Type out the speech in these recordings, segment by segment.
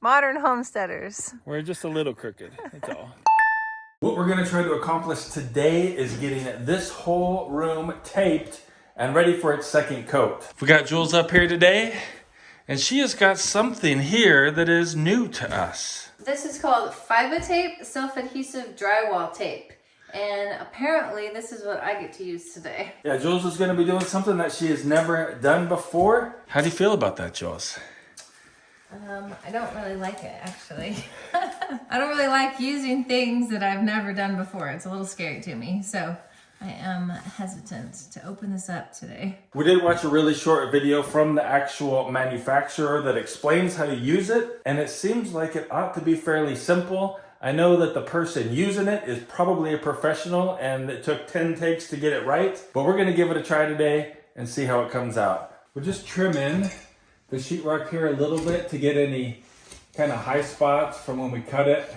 Modern homesteaders. We're just a little crooked, that's all. What we're gonna try to accomplish today is getting this whole room taped and ready for its second coat. We got Jules up here today, and she has got something here that is new to us. This is called FibaTape self-adhesive drywall tape. And apparently this is what I get to use today. Yeah, Jules is gonna be doing something that she has never done before. How do you feel about that, Jules? I don't really like it, actually. I don't really like using things that I've never done before. It's a little scary to me, so I am hesitant to open this up today. We did watch a really short video from the actual manufacturer that explains how to use it, and it seems like it ought to be fairly simple. I know that the person using it is probably a professional, and it took 10 takes to get it right, but we're gonna give it a try today and see how it comes out. We'll just trim in the sheetrock here a little bit to get any kind of high spots from when we cut it,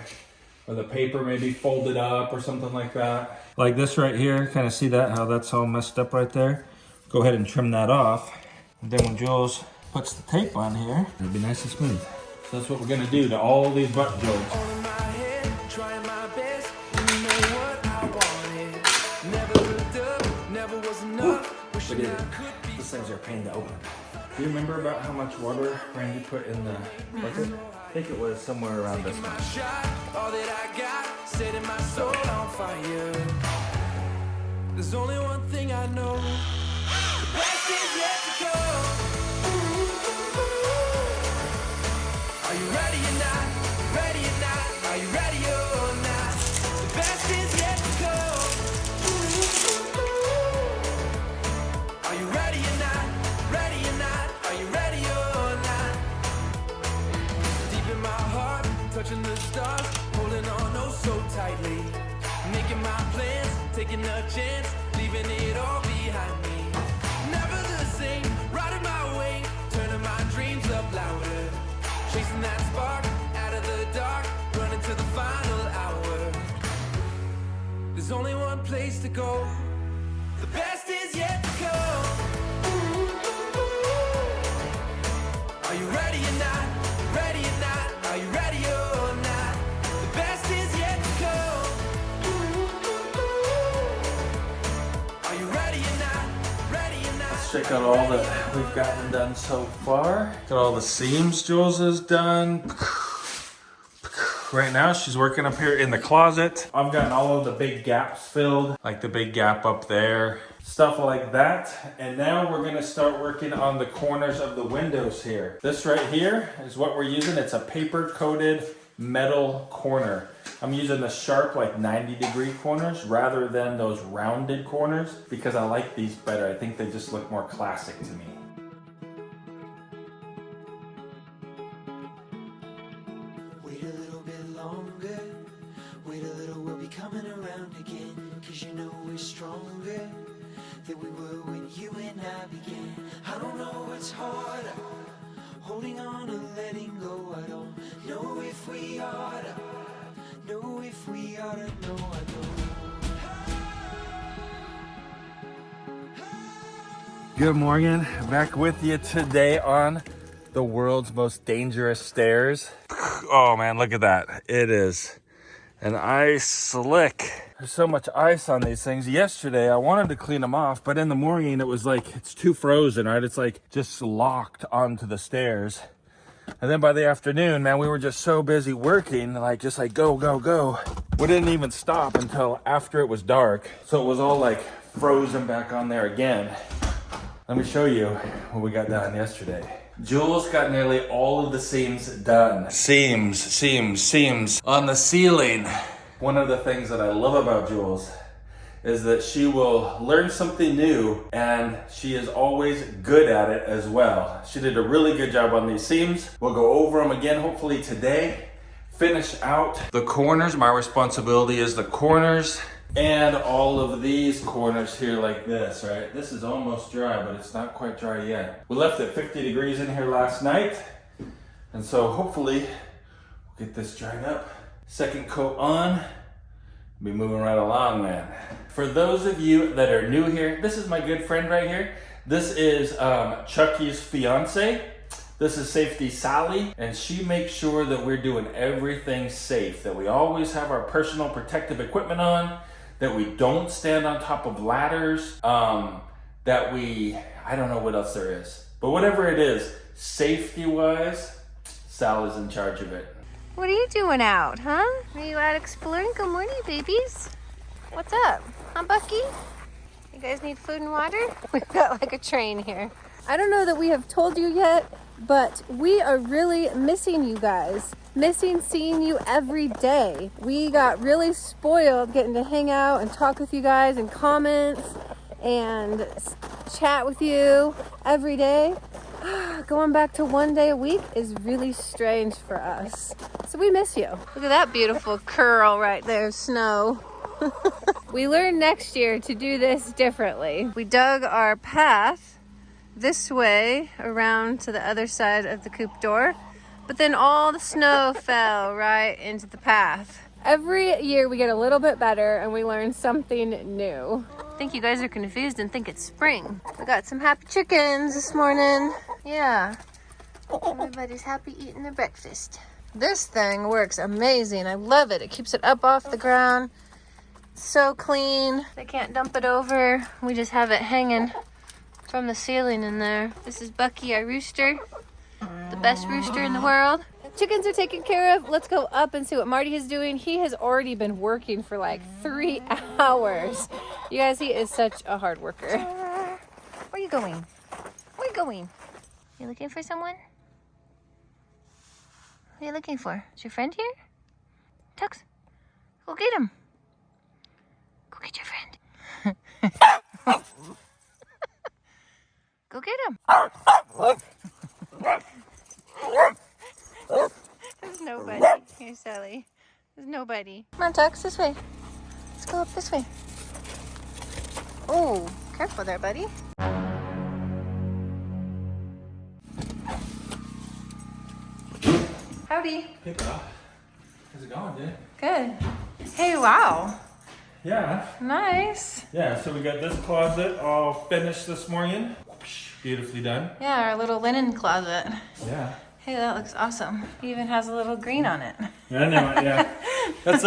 or the paper maybe folded up or something like that. Like this right here, kind of see that, how that's all messed up right there? Go ahead and trim that off. And then when Jules puts the tape on here, it'll be nice and smooth. So that's what we're gonna do to all these button jobs. Look at it. These things are a pain to open. Do you remember about how much water Randy put in the bucket? I think it was somewhere around this much. All that I got, setting my soul on fire. There's only one thing I know. The best is yet to come. Are you ready or not? Ready or not? Are you ready or not? The best is yet to come. Are you ready or not? Ready or not? Are you ready or not? Deep in my heart, touching the stars, holding on oh so tightly. Making my plans, taking a chance, leaving it all behind me. Never the same, riding my wave, turning my dreams up louder. Chasing that spark, out of the dark, running to the final hour. There's only one place to go. The best is yet to come. Are you ready or not? Ready or not? Are you ready or not? The best is yet to come. Are you ready or not? Ready or not? Let's check out all that we've gotten done so far. Got all the seams Jules has done. Right now she's working up here in the closet. I've gotten all of the big gaps filled, like the big gap up there, stuff like that. And now we're gonna start working on the corners of the windows here. This right here is what we're using. It's a paper coated metal corner. I'm using the sharp like 90-degree corners rather than those rounded corners because I like these better. I think they just look more classic to me. Coming around again, cause you know we're stronger than we were when you and I began. I don't know what's harder, holding on and letting go. I don't know if we oughta, know if we oughta, no I don't. Good morning, back with you today on the world's most dangerous stairs. Oh man, look at that. It is an ice slick. There's so much ice on these things. Yesterday, I wanted to clean them off, but in the morning, it was like, it's too frozen, right? It's like just locked onto the stairs. And then by the afternoon, man, we were just so busy working, like just like go, go, go. We didn't even stop until after it was dark. So it was all like frozen back on there again. Let me show you what we got done yesterday. Jules got nearly all of the seams done. Seams on the ceiling. One of the things that I love about Jules is that she will learn something new and she is always good at it as well. She did a really good job on these seams. We'll go over them again hopefully today. Finish out the corners. My responsibility is the corners. And all of these corners here like this, right? This is almost dry, but it's not quite dry yet. We left it 50 degrees in here last night. And so hopefully we'll get this dried up. Second coat on, be moving right along, man. For those of you that are new here, this is my good friend right here. This is Chucky's fiance. This is Safety Sally, and she makes sure that we're doing everything safe, that we always have our personal protective equipment on, that we don't stand on top of ladders, that we, I don't know what else there is, but whatever it is, safety-wise, Sally's in charge of it. What are you doing out, huh? Are you out exploring? Good morning, babies. What's up? Huh, Bucky? You guys need food and water? We've got like a train here. I don't know that we have told you yet, but we are really missing you guys. Missing seeing you every day. We got really spoiled getting to hang out and talk with you guys and comments and chat with you every day. Going back to one day a week is really strange for us. So we miss you. Look at that beautiful curl right there, Snow. We learned next year to do this differently. We dug our path this way around to the other side of the coop door, but then all the snow fell right into the path. Every year we get a little bit better and we learn something new. I think you guys are confused and think it's spring. We got some happy chickens this morning. Yeah, everybody's happy eating their breakfast. This thing works amazing. I love it. It keeps it up off the ground. So clean. They can't dump it over. We just have it hanging from the ceiling in there. This is Bucky, our rooster. The best rooster in the world. Chickens are taken care of. Let's go up and see what Marty is doing. He has already been working for like 3 hours. You guys, he is such a hard worker. Where are you going? Where are you going? You looking for someone? Who are you looking for? Is your friend here? Tux, go get him. Go get your friend. Go get him. There's nobody. Here, Sally. There's nobody. Come on, Tux, this way. Let's go up this way. Oh, careful there, buddy. Howdy. Hey, pal. How's it going, dude? Good. Hey, wow. Yeah. Nice. Yeah, so we got this closet all finished this morning. Beautifully done. Yeah, our little linen closet. Yeah. Hey, that looks awesome. It even has a little green on it. I know, yeah. This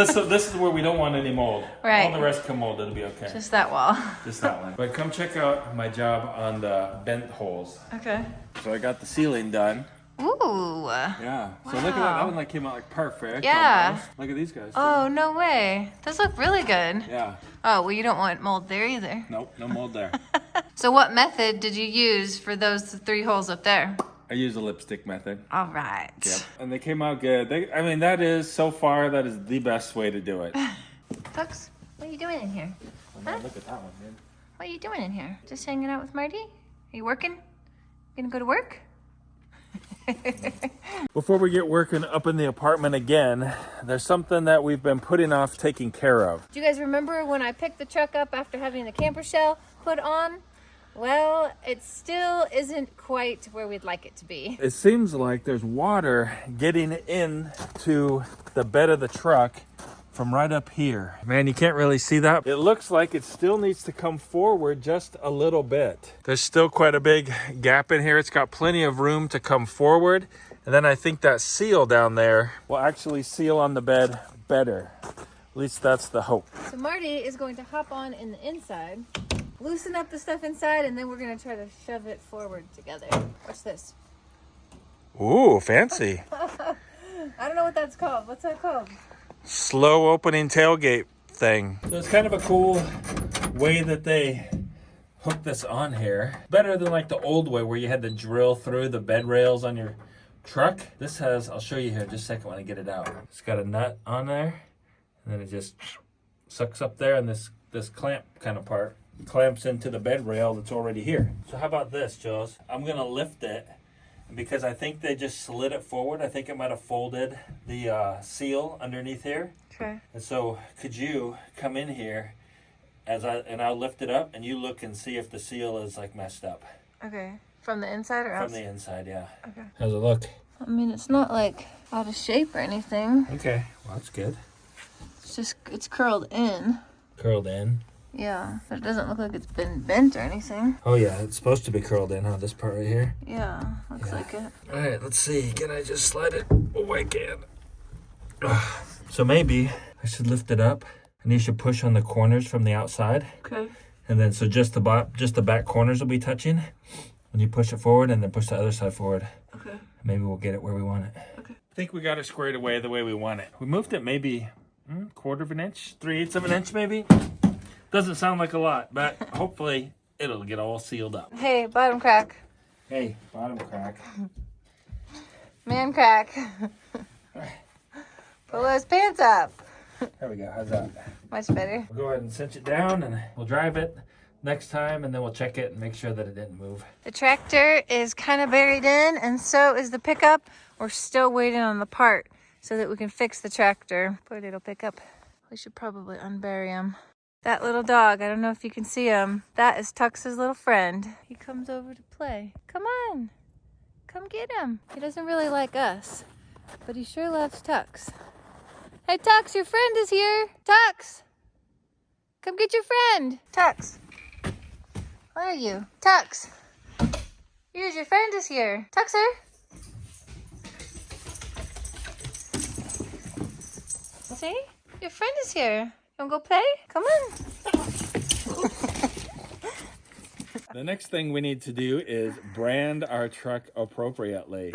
is where we don't want any mold. Right. All the rest come mold, it'll be okay. Just that wall. Just that one. But come check out my job on the bent holes. Okay. So I got the ceiling done. Ooh. Yeah. So look at that. That one like came out like perfect. Yeah. Almost. Look at these guys. Oh, no way. Those look really good. Yeah. Oh, well, you don't want mold there either. Nope, no mold there. So what method did you use for those 3 holes up there? I use a lipstick method. All right. Yep. And they came out good. I mean, that is, so far, that is the best way to do it. Tux, what are you doing in here? Oh, man, look at that one, man. What are you doing in here? Just hanging out with Marty? Are you working? You gonna go to work? Before we get working up in the apartment again, there's something that we've been putting off taking care of. Do you guys remember when I picked the truck up after having the camper shell put on? Well, it still isn't quite where we'd like it to be. It seems like there's water getting into the bed of the truck from right up here. Man, you can't really see that. It looks like it still needs to come forward just a little bit. There's still quite a big gap in here. It's got plenty of room to come forward. And then I think that seal down there will actually seal on the bed better. At least that's the hope. So Marty is going to hop on in the inside, loosen up the stuff inside, and then we're gonna try to shove it forward together. Watch this. Ooh, fancy. I don't know what that's called. What's that called? Slow opening tailgate thing. So it's kind of a cool way that they hook this on here. Better than like the old way where you had to drill through the bed rails on your truck. This has, I'll show you here in just a second when I get it out. It's got a nut on there, and then it just sucks up there, and this clamp kind of part clamps into the bed rail that's already here. So how about this, Jules? I'm gonna lift it, because I think they just slid it forward. I think it might have folded the seal underneath here. Okay. And so could you come in here I'll lift it up, and you look and see if the seal is like messed up. Okay. From the inside or outside? From the inside, yeah. Okay. How's it look? I mean, it's not like out of shape or anything. Okay, well that's good. It's just, it's curled in. Curled in. Yeah, but it doesn't look like it's been bent or anything. Oh yeah, it's supposed to be curled in, huh? This part right here. Yeah, looks like it. All right, let's see. Can I just slide it? Oh, I can. So maybe I should lift it up, and you should push on the corners from the outside. Okay. And then so just the back corners will be touching. When you push it forward, and then push the other side forward. Okay. Maybe we'll get it where we want it. Okay. I think we got it squared away the way we want it. We moved it maybe 1/4 of an inch, 3/8 of an inch maybe. Doesn't sound like a lot, but hopefully it'll get all sealed up. Hey, bottom crack. Hey, bottom crack. Man crack. Pull those pants up. There we go. How's that? Much better. We'll go ahead and cinch it down, and we'll drive it next time, and then we'll check it and make sure that it didn't move. The tractor is kind of buried in, and so is the pickup. We're still waiting on the part so that we can fix the tractor. Poor little pickup. We should probably unbury him. That little dog, I don't know if you can see him. That is Tux's little friend. He comes over to play. Come on. Come get him. He doesn't really like us, but he sure loves Tux. Hey, Tux, your friend is here. Tux! Come get your friend. Tux. Where are you? Tux. Here's your friend is here. Tuxer. See? Your friend is here. You wanna go play? Come on. The next thing we need to do is brand our truck appropriately.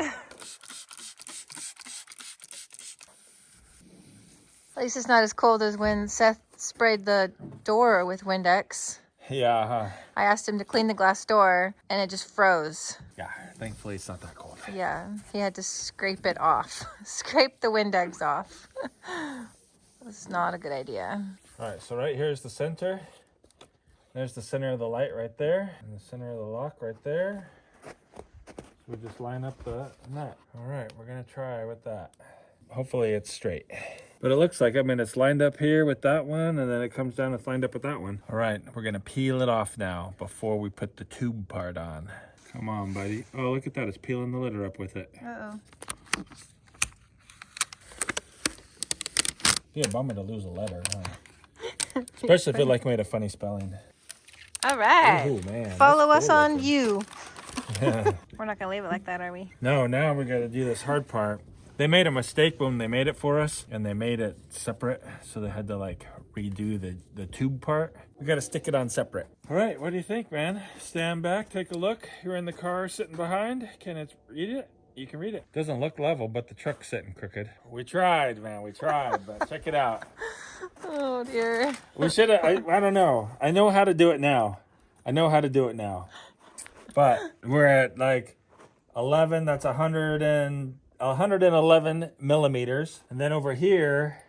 At least it's not as cold as when Seth sprayed the door with Windex. Yeah, huh? I asked him to clean the glass door and it just froze. Yeah, thankfully it's not that cold. Yeah, he had to scrape it off. Scrape the Windex off. It's not a good idea. All right, so right here is the center. There's the center of the light right there, and the center of the lock right there. So we just line up the nut. All right, we're gonna try with that. Hopefully it's straight. But it looks like, I mean, it's lined up here with that one, and then it comes down, it's lined up with that one. All right, we're gonna peel it off now before we put the tube part on. Come on, buddy. Oh, look at that, it's peeling the litter up with it. Uh-oh. Yeah, bummer to lose a letter, huh? Especially if it like made a funny spelling. All right. Ooh, man. Follow that's us cool on looking. You. Yeah. We're not gonna leave it like that, are we? No, now we gotta do this hard part. They made a mistake when they made it for us, and they made it separate, so they had to like redo the tube part. We gotta stick it on separate. All right, what do you think, man? Stand back, take a look. You're in the car sitting behind. Can it read it? You can read it. Doesn't look level, but the truck's sitting crooked. We tried, man, we tried, but check it out. Oh dear. We should have, I don't know. I know how to do it now. But we're at like 11, that's 111 millimeters. And then over here,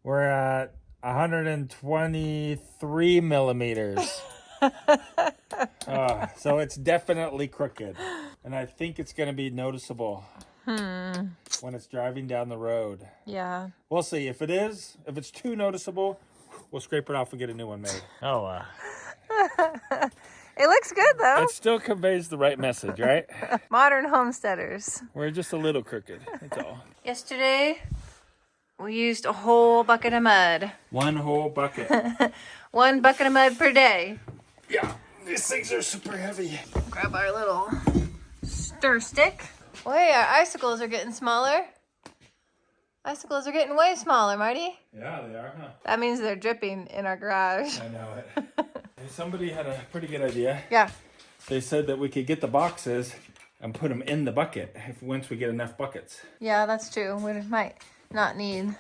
we're at 123 millimeters. So it's definitely crooked. And I think it's going to be noticeable when it's driving down the road. Yeah. We'll see. If it's too noticeable, we'll scrape it off and get a new one made. Oh, It looks good though. it still conveys the right message, right? Modern homesteaders. We're just a little crooked, that's all. Yesterday, we used a whole bucket of mud. One whole bucket. 1 bucket of mud per day. Yeah, these things are super heavy. Grab our little stir stick. Well, hey, our icicles are getting smaller. Icicles are getting way smaller, Marty. Yeah, they are, huh? That means they're dripping in our garage. I know it. Hey, somebody had a pretty good idea. Yeah. They said that we could get the boxes and put them in the bucket once we get enough buckets. Yeah, that's true. We might not need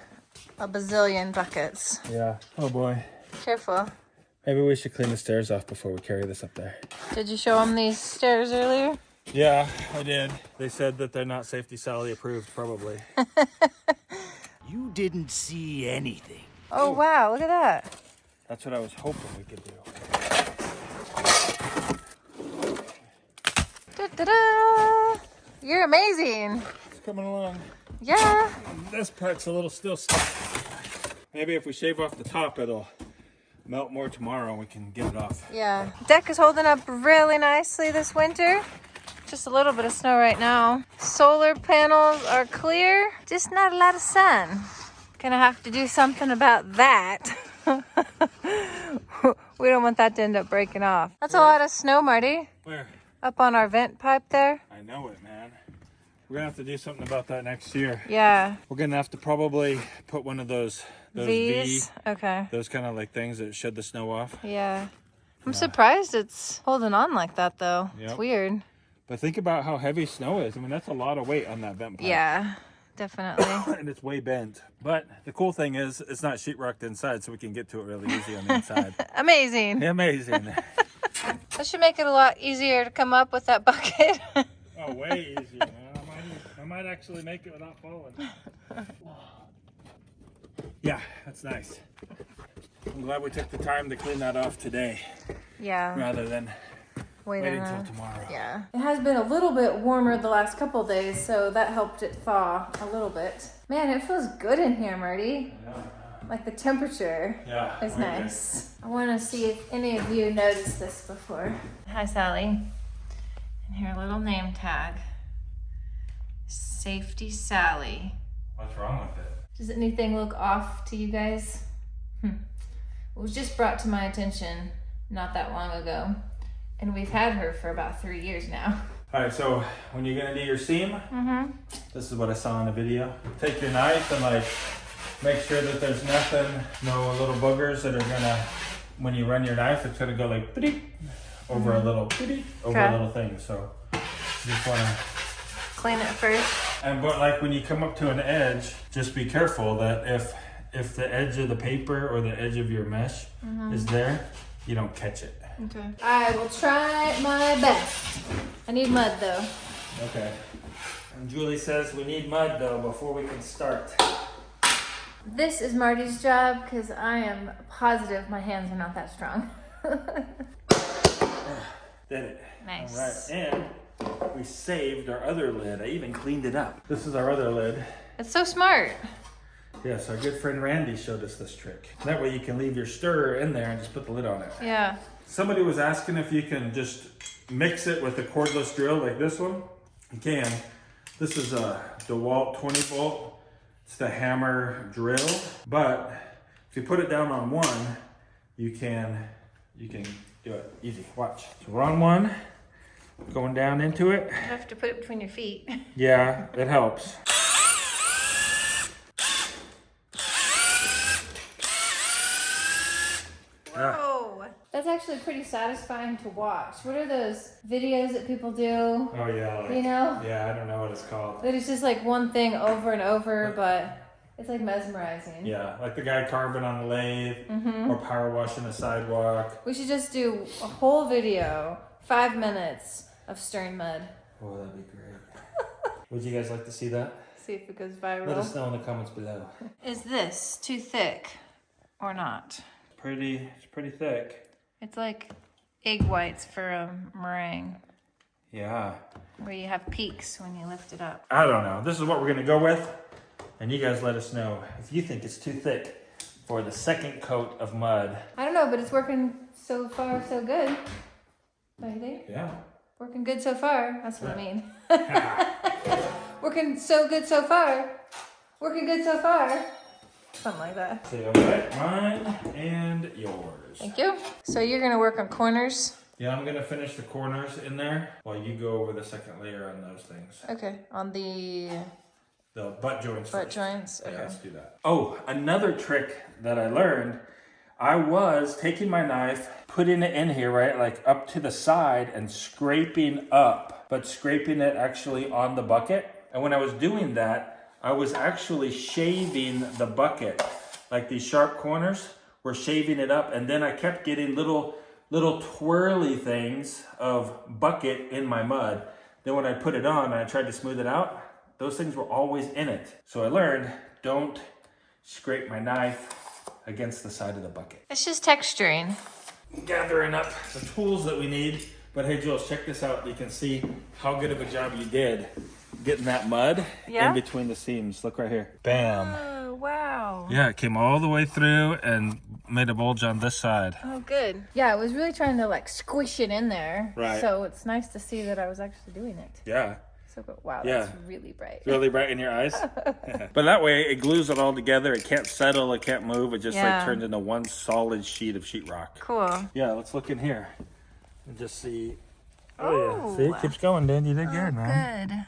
a bazillion buckets. Yeah. Oh boy. Careful. Maybe we should clean the stairs off before we carry this up there. Did you show them these stairs earlier? Yeah, I did. They said that they're not Safety Sally approved, probably. You didn't see anything. Oh, wow. Look at that. That's what I was hoping we could do. Da-da-da! You're amazing. It's coming along. Yeah. This part's a little still stuck. Maybe if we shave off the top, it'll melt more tomorrow and we can get it off. Yeah. Deck is holding up really nicely this winter. Just a little bit of snow right now. Solar panels are clear, just not a lot of sun. Gonna have to do something about that. we don't want that to end up breaking off. That's a lot of snow, Marty. Where? Up on our vent pipe there. I know it, man. We're gonna have to do something about that next year. Yeah. We're gonna have to probably put one of those V's. Okay. those kind of like things that shed the snow off. Yeah. I'm surprised it's holding on like that though. Yep. It's weird. But think about how heavy snow is. I mean, that's a lot of weight on that vent pipe. Yeah, definitely. And it's way bent. But the cool thing is it's not sheetrocked inside, so we can get to it really easy on the inside. Amazing. Amazing. That should make it a lot easier to come up with that bucket. Oh, way easier, man. I might actually make it without falling. Yeah, that's nice. I'm glad we took the time to clean that off today Yeah. rather than waiting Waiting until tomorrow. Yeah. It has been a little bit warmer the last couple days, so that helped it thaw a little bit. Man, it feels good in here, Marty. Like the temperature is nice. I want to see if any of you noticed this before. Hi, Sally. And her little name tag. Safety Sally. What's wrong with it? Does anything look off to you guys? It was just brought to my attention not that long ago. And we've had her for about 3 years now. All right, so when you're gonna do your seam, this is what I saw in the video. Take your knife and like make sure that there's nothing, no little boogers that are gonna, when you run your knife, it's gonna go like over a little thing. So you just wanna Clean it first. And but like when you come up to an edge, just be careful that if the edge of the paper or the edge of your mesh is there, you don't catch it. Okay. I will try my best. I need mud though. Okay. And Julie says we need mud though before we can start. This is Marty's job because I am positive my hands are not that strong. Did it. Nice. All right. And we saved our other lid. I even cleaned it up. This is our other lid. It's so smart. Yes, our good friend Randy showed us this trick. That way you can leave your stirrer in there and just put the lid on it. Yeah. Somebody was asking if you can just mix it with a cordless drill like this one. You can. This is a DeWalt 20 volt. It's the hammer drill. But if you put it down on one, you can do it easy. Watch. So we're on one. Going down into it. You have to put it between your feet. Yeah, it helps. Whoa. That's actually pretty satisfying to watch. What are those videos that people do? Oh yeah. Like, You know? Yeah, I don't know what it's called. That it's just like one thing over and over, but it's like mesmerizing. Yeah, like the guy carving on the lathe or power washing the sidewalk. We should just do a whole video, 5 minutes of stirring mud. Oh, that'd be great. Would you guys like to see that? See if it goes viral. Let us know in the comments below. Is this too thick or not? It's pretty thick. It's like egg whites for a meringue, Yeah. where you have peaks when you lift it up. I don't know. This is what we're gonna go with. And you guys let us know if you think it's too thick for the second coat of mud. I don't know, but it's working so far so good. Don't you think? Yeah. Working good so far. That's what I mean. Working so good so far. Working good so far. Something like that. So, okay, mine and yours. Thank you. So you're gonna work on corners. Yeah, I'm gonna finish the corners in there while you go over the second layer on those things. Okay. On the butt joints butt first. joints. Yeah, Okay. let's do that. Oh, another trick that I learned, I was taking my knife, putting it in here, right, like up to the side and scraping up, but scraping it actually on the bucket. And when I was doing that, I was actually shaving the bucket. Like these sharp corners were shaving it up, and then I kept getting little twirly things of bucket in my mud. Then when I put it on and I tried to smooth it out, those things were always in it. So I learned, don't scrape my knife against the side of the bucket. It's just texturing. Gathering up the tools that we need. But hey, Jules, check this out. You can see how good of a job you did getting that mud in between the seams. Look right here. Bam. Oh, wow. Yeah, it came all the way through and made a bulge on this side. Oh, good. Yeah, I was really trying to like squish it in there. Right. So it's nice to see that I was actually doing it. Yeah. So good. Wow, Yeah. that's really bright. Really bright in your eyes. But that way it glues it all together. It can't settle, it can't move. It just like turns into one solid sheet of sheetrock. Cool. Yeah, let's look in here and just see. Oh yeah, see, it keeps going, Dan. You did good, man. Good.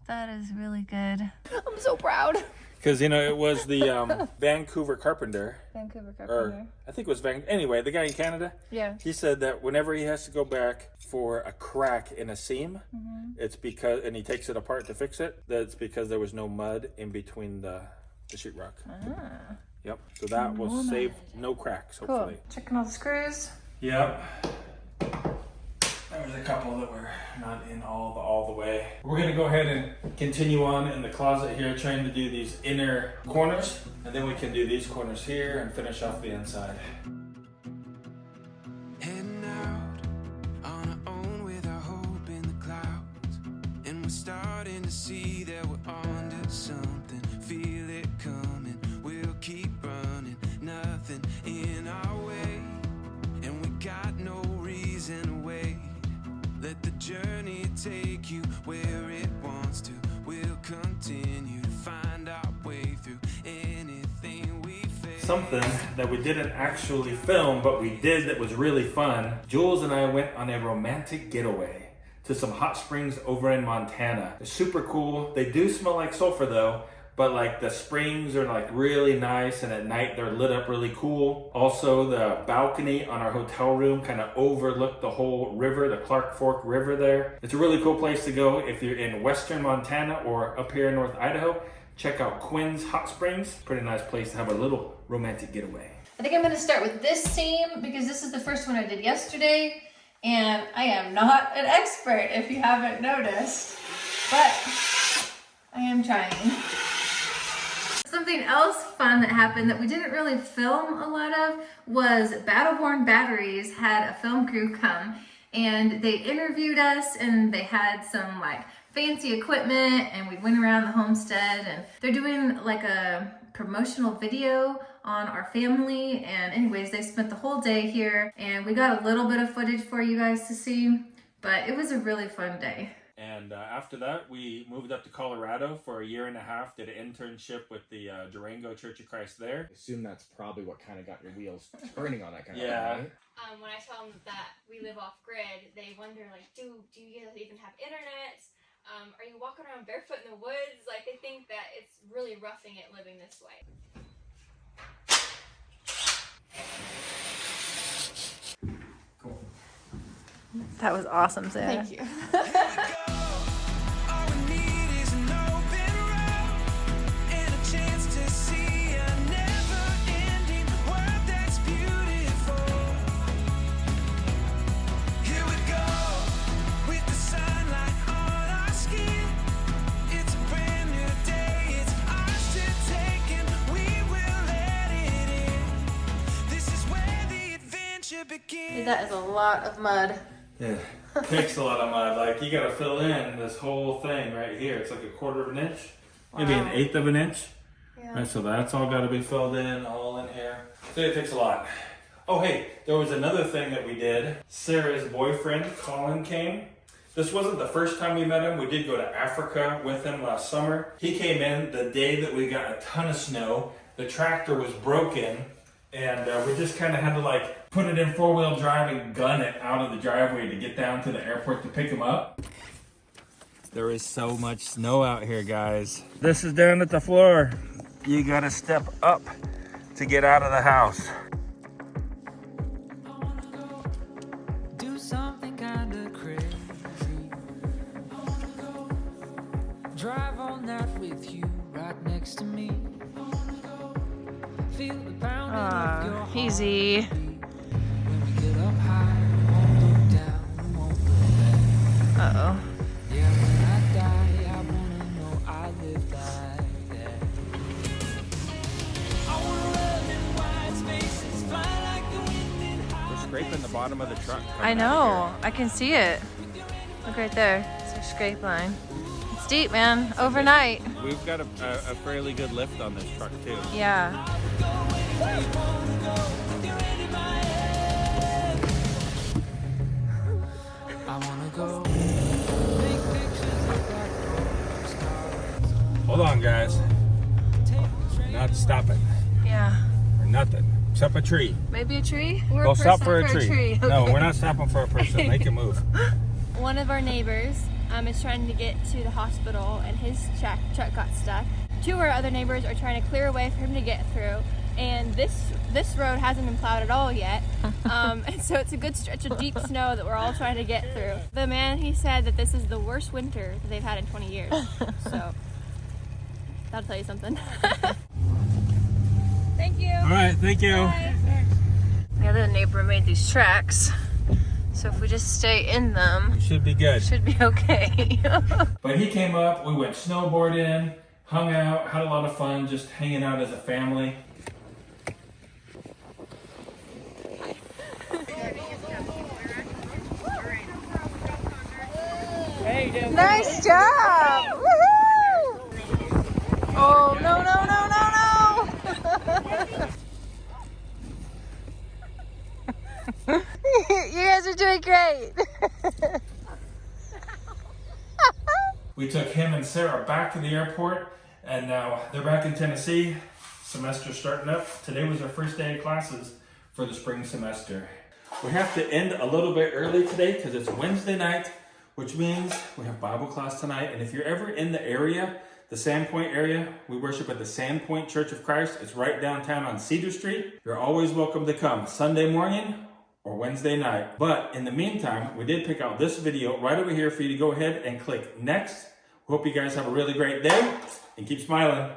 That is really good. I'm so proud. Because, you know, it was the Vancouver carpenter. Vancouver carpenter. Or I think it was anyway, the guy in Canada. Yeah. He said that whenever he has to go back for a crack in a seam, it's because, and he takes it apart to fix it, that's because there was no mud in between the sheetrock. Ah. Yep. So that will save no cracks, hopefully. Cool. Checking all the screws. Yep. There was a couple that were not in all the way. We're gonna go ahead and continue on in the closet here, trying to do these inner corners, and then we can do these corners here and finish off the inside. Heading out on our own with our hope in the clouds, and we're starting to see that we're onto something. Feel it coming, we'll keep running, nothing in our way, and we got no reason to wait. Let the journey take you where it wants to. We'll continue to find our way through anything we face. Something that we didn't actually film, but we did that was really fun. Jules and I went on a romantic getaway to some hot springs over in Montana. They're super cool. They do smell like sulfur though, but like the springs are like really nice, and at night they're lit up really cool. Also, the balcony on our hotel room kind of overlooked the whole river, the Clark Fork River there. It's a really cool place to go if you're in western Montana or up here in North Idaho. Check out Quinn's Hot Springs. Pretty nice place to have a little romantic getaway. I think I'm gonna start with this seam because this is the first one I did yesterday, and I am not an expert if you haven't noticed, but I am trying. Something else fun that happened that we didn't really film a lot of was Battleborn Batteries had a film crew come, and they interviewed us, and they had some like fancy equipment, and we went around the homestead, and they're doing like a promotional video on our family. And anyways, they spent the whole day here, and we got a little bit of footage for you guys to see, but it was a really fun day. And after that, we moved up to Colorado for a year and a half, did an internship with the Durango Church of Christ there. I assume that's probably what kind of got your wheels turning on that kind of thing, Yeah. right? When I tell them that we live off grid, they wonder like, do you guys even have internet? Are you walking around barefoot in the woods? Like, they think that it's really roughing it living this way. Cool. That was awesome, Sarah. Thank you. All we need is an open road and a chance to see a never-ending world that's beautiful. Here we go with the sunlight on our skin. It's a brand new day, it's ours to take, and we will let it in. This is where the adventure begins. That is a lot of mud. Yeah, takes a lot of mud. Like, you gotta fill in this whole thing right here. It's like a 1/4 of an inch, maybe an 1/8 of an inch. Yeah. Right, so that's all gotta be filled in, all in here. So it takes a lot. Oh, hey, there was another thing that we did. Sarah's boyfriend, Colin, came. This wasn't the first time we met him. We did go to Africa with him last summer. He came in the day that we got a ton of snow. The tractor was broken, and we just kind of had to like put it in 4-wheel drive and gun it out of the driveway to get down to the airport to pick him up. There is so much snow out here, guys. This is down at the floor. You gotta step up to get out of the house. Do something kinda crazy. Drive all night with you right next to me. Feel the pounding of your heart. Easy. When we get up high, we won't look down, we won't look back. Uh-oh. Yeah, when I die, I wanna know I lived like that. I wanna run in wide spaces, fly like the wind in high. We're scraping the bottom of the truck. I know. I can see it. Look right there. It's our scrape line. It's deep, man. Overnight. We've got a fairly good lift on this truck too. Yeah. I wanna go make pictures look like Hold on, guys. Not stopping Yeah. for nothing except a tree. Maybe a tree? We're Go a stop person for a tree. No, Okay. we're not stopping for a person. Make it move. One of our neighbors is trying to get to the hospital, and his truck got stuck. Two of our other neighbors are trying to clear a way for him to get through, and this road hasn't been plowed at all yet. And so it's a good stretch of deep snow that we're all trying to get through. The man, he said that this is the worst winter that they've had in 20 years. So that'll tell you something. Thank you. All right, thank you. Bye. The other neighbor made these tracks, so if we just stay in them, You should be good. should be okay. But he came up, we went snowboarding, hung out, had a lot of fun just hanging out as a family. Nice job! Woohoo! Oh, no, no, no, no, no! You guys are doing great! We took him and Sarah back to the airport, and now they're back in Tennessee. Semester's starting up. Today was our first day of classes for the spring semester. We have to end a little bit early today because it's Wednesday night, which means we have Bible class tonight. And if you're ever in the area, the Sandpoint area, we worship at the Sandpoint Church of Christ. It's right downtown on Cedar Street. You're always welcome to come Sunday morning or Wednesday night. But in the meantime, we did pick out this video right over here for you to go ahead and click next. We hope you guys have a really great day and keep smiling.